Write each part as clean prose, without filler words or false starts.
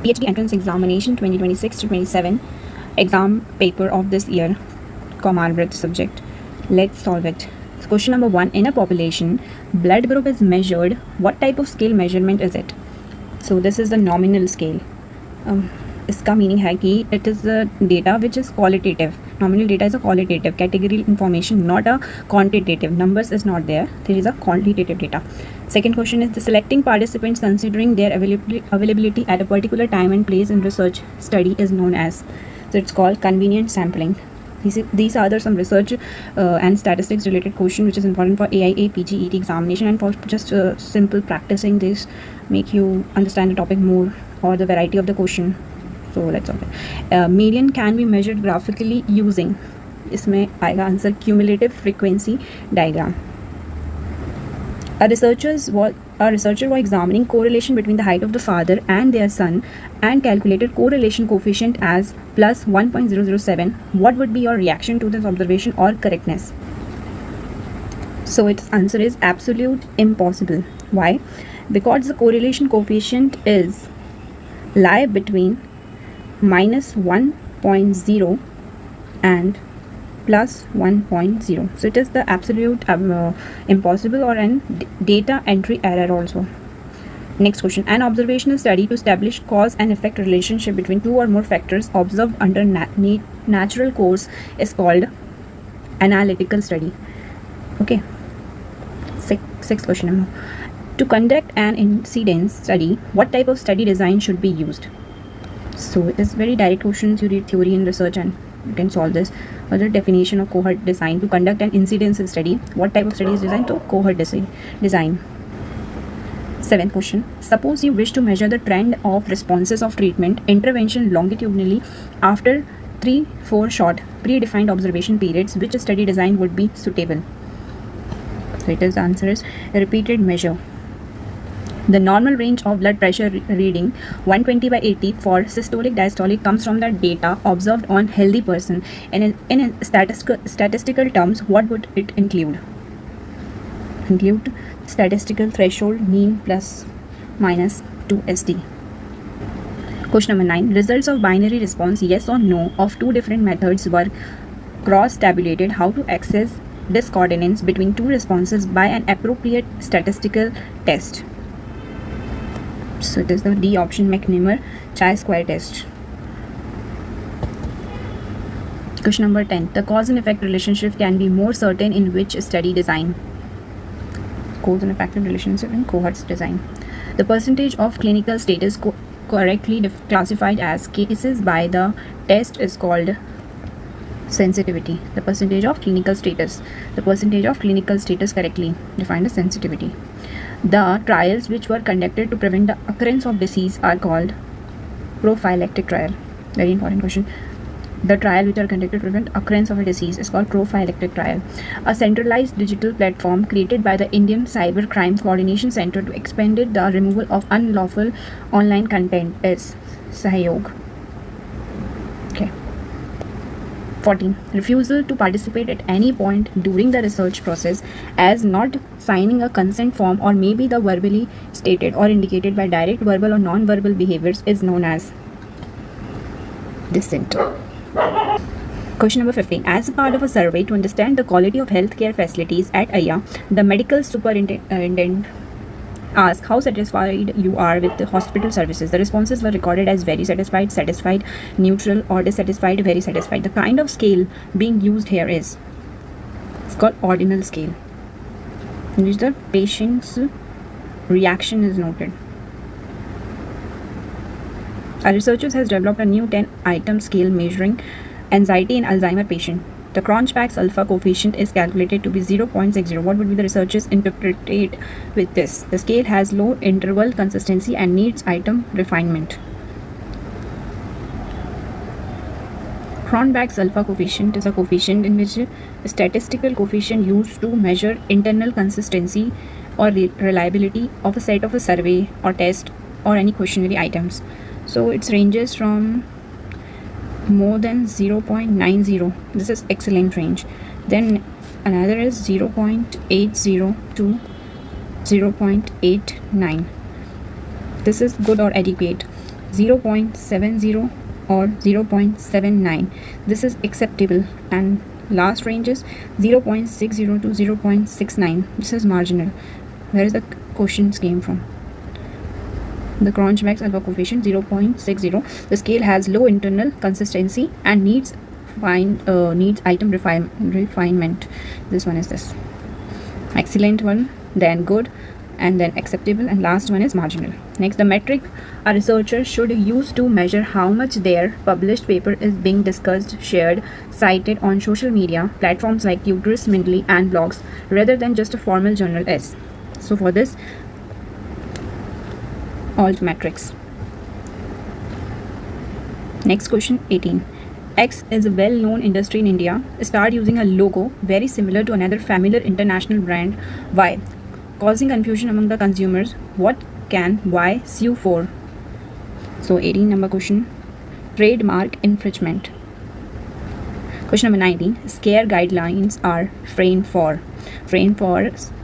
PhD entrance examination 2026 to 27 exam paper of this year, common breath subject. Let's solve it. So question number 1, in a population, blood group is measured. What type of scale measurement is it? So this is the nominal scale. इसका meaning है कि it is data which is qualitative. Nominal data is a qualitative category information, not a quantitative. Numbers is not there. There is a quantitative data. Second question is the selecting participants considering their availability at a particular time and place in research study is known as. So it's called convenient sampling. These are some research and statistics related question which is important for AIA PGET examination, and for just simple practicing this make you understand the topic more or the variety of the question. So let's solve it. Median can be measured graphically using, इसमें आएगा answer, cumulative frequency diagram. A researcher was examining correlation between the height of the father and their son and calculated correlation coefficient as plus 1.007. What would be your reaction to this observation or correctness? So its answer is absolute impossible. Why? Because the correlation coefficient is lie between minus 1.0 and plus 1.0. So it is the absolute impossible or an data entry error also. Next question. An observational study to establish cause and effect relationship between two or more factors observed under natural course is called analytical study. Okay. Sixth question. To conduct an incidence study, what type of study design should be used? So it is very direct questions. You read theory and research and you can solve this. Other definition of cohort design: to conduct an incidence study. What type of study is designed? To cohort design. Seventh question. Suppose you wish to measure the trend of responses of treatment intervention longitudinally after 3-4 short predefined observation periods. Which study design would be suitable? So it is answer is repeated measure. The normal range of blood pressure reading 120/80 for systolic diastolic comes from the data observed on healthy person. In statistical terms, what would it include? Include statistical threshold mean plus minus 2SD. Question number 9. Results of binary response yes or no of two different methods were cross-tabulated. How to access discordance between two responses by an appropriate statistical test? So it is the D option, McNemar chi-square test. Question number 10. The cause and effect relationship can be more certain in which study design? Cause and effect relationship in cohorts design. The percentage of clinical status correctly classified as cases by the test is called sensitivity. The percentage of clinical status. The percentage of clinical status correctly defined as sensitivity. The trials which were conducted to prevent the occurrence of disease are called prophylactic trial. Very important question. The trial which are conducted to prevent occurrence of a disease is called prophylactic trial. A centralized digital platform created by the Indian Cyber Crime Coordination Center to expand the removal of unlawful online content is Sahyog. Okay. 14. Refusal to participate at any point during the research process as not signing a consent form or maybe the verbally stated or indicated by direct verbal or non-verbal behaviors is known as dissent. Question number 15. As a part of a survey to understand the quality of healthcare facilities at AIA, the medical superintendent ask how satisfied you are with the hospital services. The responses were recorded as very satisfied, satisfied, neutral, or dissatisfied, very satisfied. The kind of scale being used here is, it's called ordinal scale, in which the patient's reaction is noted. Our researchers has developed a new 10-item scale measuring anxiety in Alzheimer patient. The Cronbach's alpha coefficient is calculated to be 0.60. What would be the researchers interpreted with this? The scale has low interval consistency and needs item refinement. Cronbach's alpha coefficient is a coefficient in which a statistical coefficient used to measure internal consistency or reliability of a set of a survey or test or any questionnaire items. So it ranges from more than 0.90. This is excellent range. Then another is 0.80 to 0.89. This is good or adequate. 0.70 or 0.79. This is acceptable, and last range is 0.60 to 0.69. This is marginal. Where is the questions came from? The Cronbach's alpha coefficient 0.60. The scale has low internal consistency and needs item refinement. This one is this. Excellent one, then good, and then acceptable, and last one is marginal. Next, the metric a researcher should use to measure how much their published paper is being discussed, shared, cited on social media platforms like Tutor's, Mindly, and blogs, rather than just a formal journal is. So for this, alt metrics. Next question 18. X is a well-known industry in India. Start using a logo very similar to another familiar international brand. Y, causing confusion among the consumers. What can Y sue for? So 18 number question. Trademark infringement. Question number 19. Scare guidelines are framed for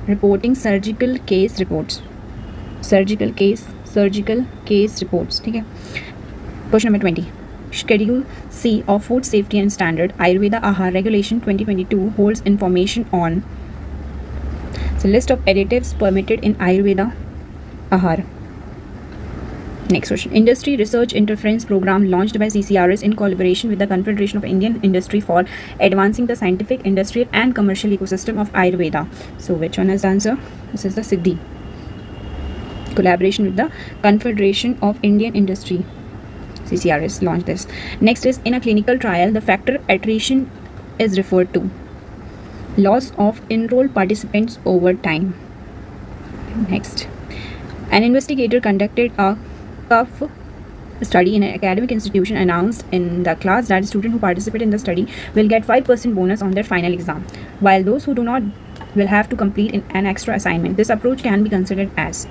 reporting surgical case reports. Surgical case reports. Okay. Question number 20. Schedule C of Food Safety and Standard Ayurveda Ahar Regulation 2022 holds information on the list of additives permitted in Ayurveda Ahar. Next question. Industry Research Interference Program launched by CCRS in collaboration with the Confederation of Indian Industry for advancing the scientific, industrial and commercial ecosystem of Ayurveda. So which one is the answer? This is the Siddhi. Collaboration with the Confederation of Indian Industry. CCRS launched this. Next is, in a clinical trial, the factor attrition is referred to. Loss of enrolled participants over time. Next, an investigator conducted a cuff study in an academic institution, announced in the class that students who participate in the study will get 5% bonus on their final exam, while those who do not will have to complete an extra assignment. This approach can be considered as.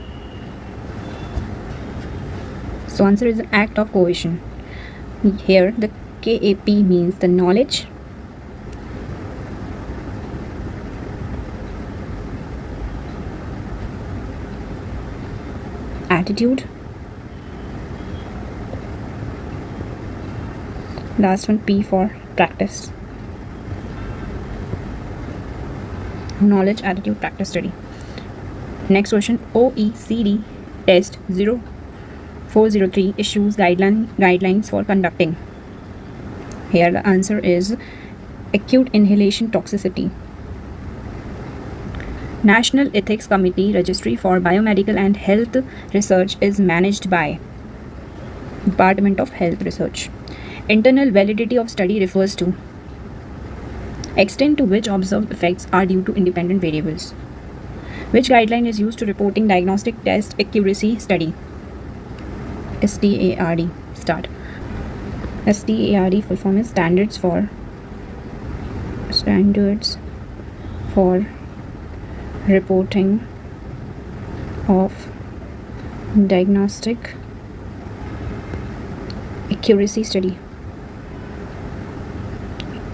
So answer is an act of coercion. Here the KAP means the knowledge, attitude, last one P for practice. Knowledge, attitude, practice, study. Next question. OECD test 0403 issues guidelines for conducting. Here the answer is acute inhalation toxicity. National Ethics Committee Registry for Biomedical and Health Research is managed by Department of Health Research. Internal validity of study refers to extent to which observed effects are due to independent variables. Which guideline is used to reporting diagnostic test accuracy study? STARD. Start. STARD full form is Standards for Reporting of Diagnostic Accuracy Study.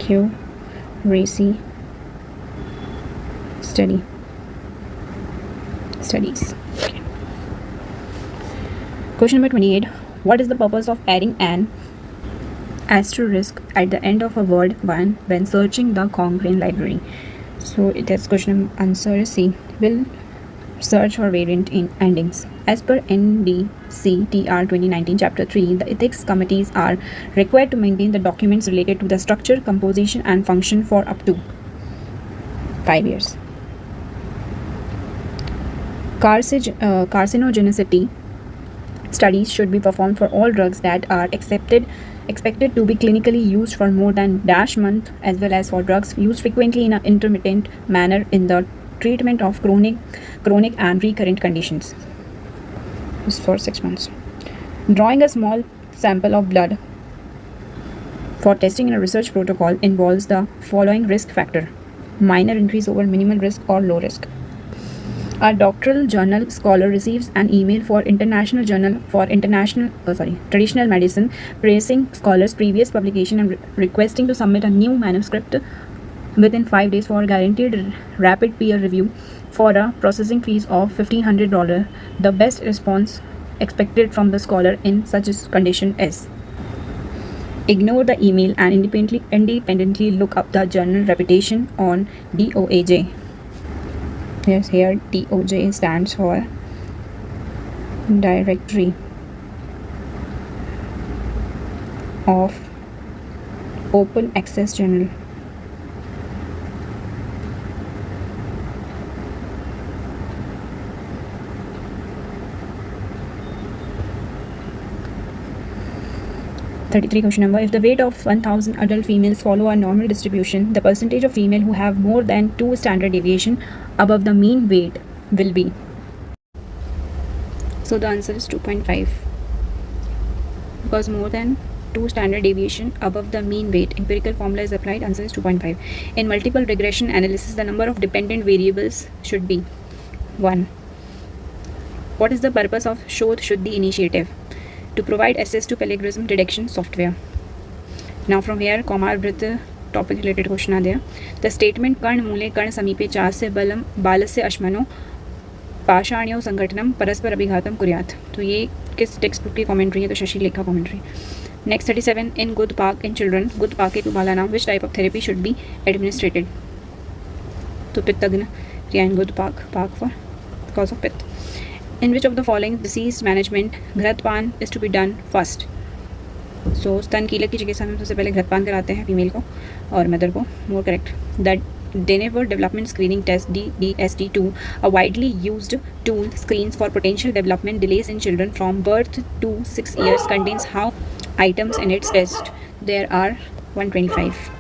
Accuracy Study. Studies. Okay. Question number 28. What is the purpose of adding an asterisk at the end of a word when searching the Cochrane library? So it is question answer C. Will search for variant in endings. As per NBC TR 2019 Chapter 3, the ethics committees are required to maintain the documents related to the structure, composition and function for up to 5 years. Carcinogenicity studies should be performed for all drugs that are expected to be clinically used for more than -month, as well as for drugs used frequently in an intermittent manner in the treatment of chronic and recurrent conditions. This is for 6 months. Drawing a small sample of blood for testing in a research protocol involves the following risk factor: minor increase over minimal risk or low risk. A doctoral journal scholar receives an email for International Journal for Traditional Medicine praising scholar's previous publication and requesting to submit a new manuscript within 5 days for guaranteed rapid peer review for a processing fees of $1,500. The best response expected from the scholar in such a condition is. Ignore the email and independently look up the journal reputation on DOAJ. Yes, here DOJ stands for Directory of Open Access Journal. Question number: if the weight of 1000 adult females follow a normal distribution, the percentage of female who have more than 2 standard deviation above the mean weight will be. So the answer is 2.5, because more than 2 standard deviation above the mean weight. Empirical formula is applied. Answer is 2.5. In multiple regression analysis, the number of dependent variables should be 1. What is the purpose of Shodh Shuddhi initiative? To provide access to plagiarism detection software. Now from here, Komar Vrit topic related question are there. The statement कर्ण मूले कर्ण समीपे चास्य बलम बालस्य अश्मनो पाषाण्यो संघटनम परस्पर अभिघातम कुर्यात्. तो ये किस टेक्स्ट बुक की कमेंट्री है? तो शशि लेखा commentary. Next 37, in good park in children, good park to balanam, which type of therapy should be administered? तो पित्तग्न क्रिया in good park for cause of पित्त. In which of the following disease management घृतपान is to be done first? So स्तन कीलक की चिकित्सा में सबसे पहले घृतपान कराते हैं फीमेल को और मदर को. More correct. That Denver Development Screening Test DDST2, a widely used tool, screens for potential development delays in children from birth to 6 years, contains how items in its test? There are 125.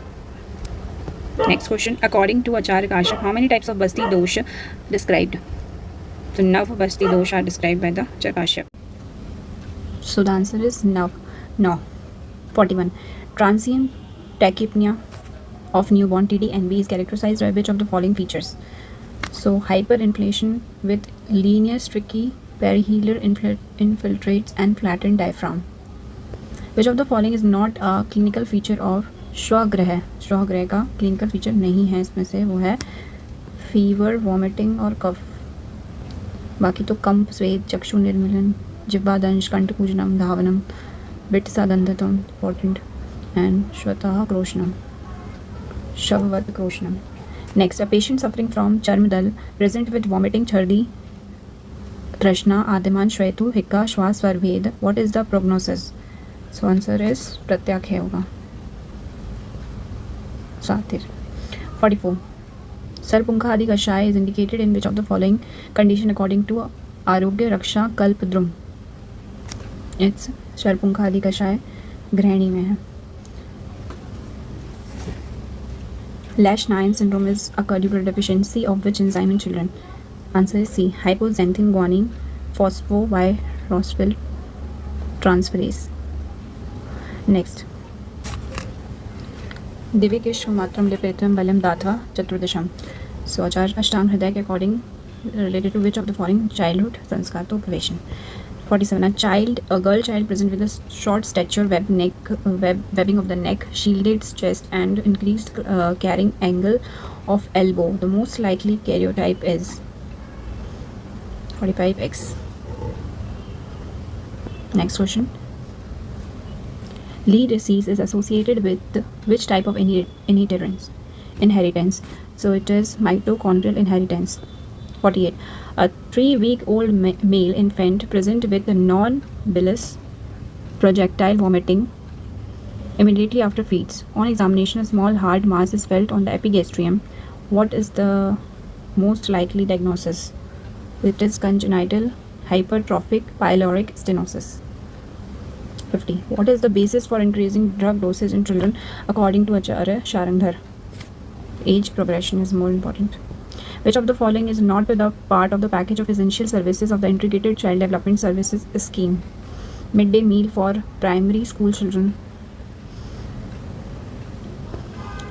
Next question. According to Acharya Kashyap, how many types of Basti dosh described? So Nav Basti dosh are described by the Acharya Kashyap. So the answer is Nav. No. 41. Transient tachypnea of newborn TDNB is characterized by which of the following features? So hyperinflation with linear streaky perihealar infiltrates and flattened diaphragm. Which of the following is not a clinical feature of श्वग्रह? श्वग्रह का clinical feature नहीं है इसमें से. वो है fever, vomiting और कफ. बाकी तो कंप, स्वेद, चक्षु निर्मीलन, जिह्वादंश, कंठकूजनम, धावनम, विट्सादंधतम इम्पॉर्टेंट, एंड श्वतः क्रोशनम, शववत क्रोशनम. Next, a patient suffering from चर्मदल प्रेजेंट विद वॉमिटिंग, छर्दी, तृष्णा, आदिमान, श्वेतु, हिक्का, श्वास, स्वरभेद. What is the prognosis? So answer is प्रत्याख्य होगा. सातिर. 44. सर्पुंखा आदि कषाय is indicated in which of the following condition according to आरोग्य रक्षा कल्पद्रुम? It's सर्पुंखा आदि कषाय गृहिणी में है. Lesch-Nyhan syndrome is occurred due to deficiency of which enzyme in children? Answer is C. Hypoxanthine guanine phosphoryrophil transferase. Next. दिव्यकेश मात्रम लिपेतम बलम दात्वा चतुर्दशम. सो आचार्य अष्टांग हृदय के according related to which of the following childhood संस्कार तो प्रवेशन. 47. A girl child present with a short stature, webbing of the neck, shielded chest and increased carrying angle of elbow. The most likely karyotype is 45X. Next question. Lee disease is associated with which type of inheritance? So it is mitochondrial inheritance. 48. A 3-week-old male infant present with non-bilious projectile vomiting immediately after feeds. On examination, a small hard mass is felt on the epigastrium. What is the most likely diagnosis? It is congenital hypertrophic pyloric stenosis. 50. What is the basis for increasing drug doses in children according to Acharya Sharangdhar? Age progression is more important. Which of the following is not the part of the package of essential services of the Integrated Child Development Services Scheme? Midday meal for primary school children.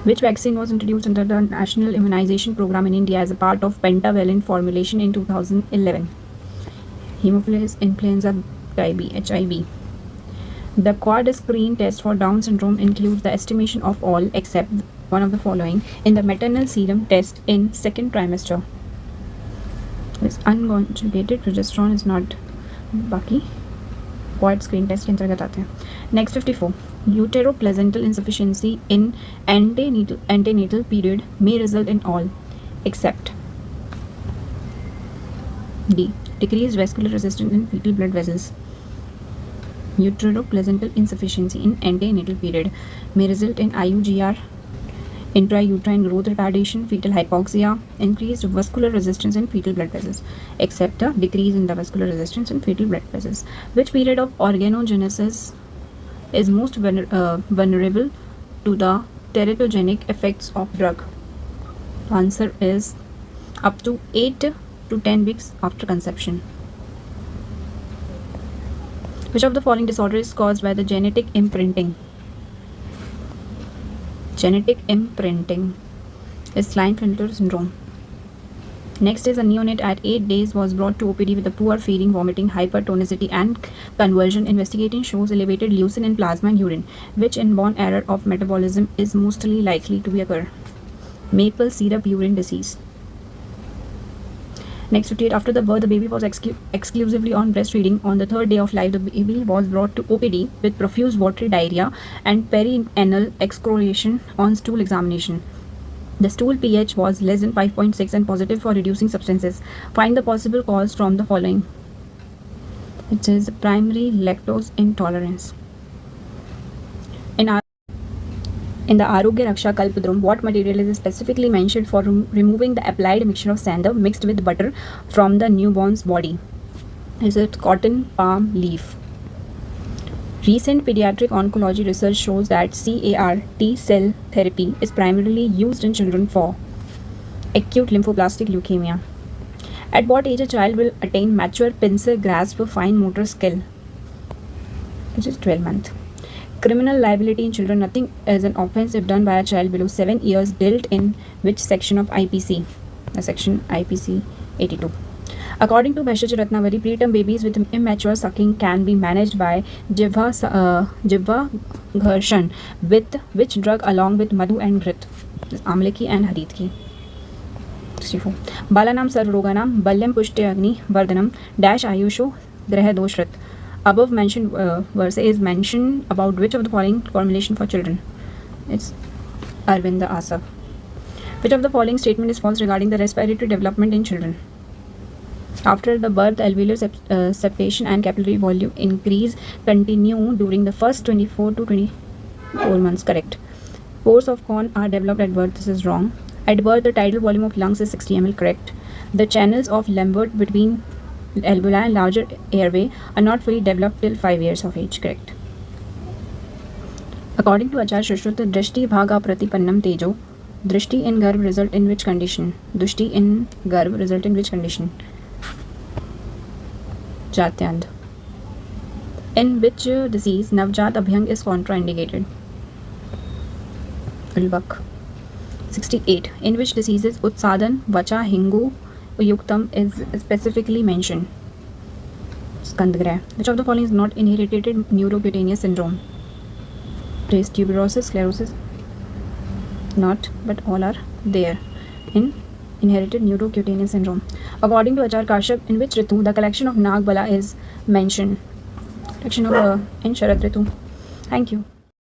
Which vaccine was introduced under the National Immunization Program in India as a part of pentavalent formulation in 2011? Haemophilus influenza type B, HIV. The quad screen test for Down syndrome includes the estimation of all except one of the following in the maternal serum test in second trimester. This unconjugated progesterone is not बाकी quad screen test के अंतर्गत आते हैं. Next 54. Uteroplacental insufficiency in antenatal period may result in all except D. Decreased vascular resistance in fetal blood vessels. Uteroplacental insufficiency in antenatal period may result in IUGR, intrauterine growth retardation, fetal hypoxia, increased vascular resistance in fetal blood vessels, except a decrease in the vascular resistance in fetal blood vessels. Which period of organogenesis is most vulnerable to the teratogenic effects of drug? The answer is up to 8 to 10 weeks after conception. Which of the following disorder is caused by the genetic imprinting? Genetic imprinting is Klinefelter syndrome. Next is a neonate at 8 days was brought to OPD with a poor feeding, vomiting, hypertonicity and convulsion. Investigating shows elevated leucine in plasma and urine. Which inborn error of metabolism is mostly likely to occur? Maple syrup urine disease. Next 58. After the birth, the baby was exclusively on breastfeeding. On the third day of life, the baby was brought to OPD with profuse watery diarrhea and perianal excoriation on stool examination. The stool pH was less than 5.6 and positive for reducing substances. Find the possible cause from the following. It is primary lactose intolerance. In the Arogya Raksha Kalpadrum, what material is specifically mentioned for removing the applied mixture of sander mixed with butter from the newborn's body? Is it cotton palm leaf? Recent pediatric oncology research shows that CAR T-cell therapy is primarily used in children for acute lymphoblastic leukemia. At what age a child will attain mature pincer grasp of fine motor skill? Which is 12 months. Criminal liability in children. Nothing is an offence if done by a child below 7 years. Dealt in which section of IPC? The section IPC 82. According to Bhaishya Ratnavali, preterm babies with immature sucking can be managed by jivva gharshan with which drug along with madhu and grit? Amle ki and harit ki. 64. Balanam sarvroganam balyam pushtyagni vardhanam dash ayusho graha doshrat. Above mentioned verse is mentioned about which of the following formulation for children? It's Arvinda Asaf. Which of the following statement is false regarding the respiratory development in children? After the birth, alveolar septation and capillary volume increase continue during the first 24 to 24 months. Correct. Pores of corn are developed at birth. This is wrong. At birth, the tidal volume of lungs is 60 ml. Correct. The channels of Lambert between alveoli and larger airway are not fully developed till 5 years of age. Correct. According to Acharya Shushruta, Drishti Bhaga Pratipannam Tejo, Drishti in Garb result in which condition? Drishti in Garb result in which condition? Jatyand. In which disease Navjat Abhyang is contraindicated? Ulbak. 68. In which diseases Utsadan, Vacha, Hingu, Uyuktam is specifically mentioned? Skandgrah. Which of the following is not inherited neurocutaneous syndrome? Raised tuberosis, sclerosis? Not, but all are there in inherited neurocutaneous syndrome. According to Acharya Kashyap, in which Ritu the collection of Nagbala is mentioned? Collection of in Sharad Ritu. Thank you.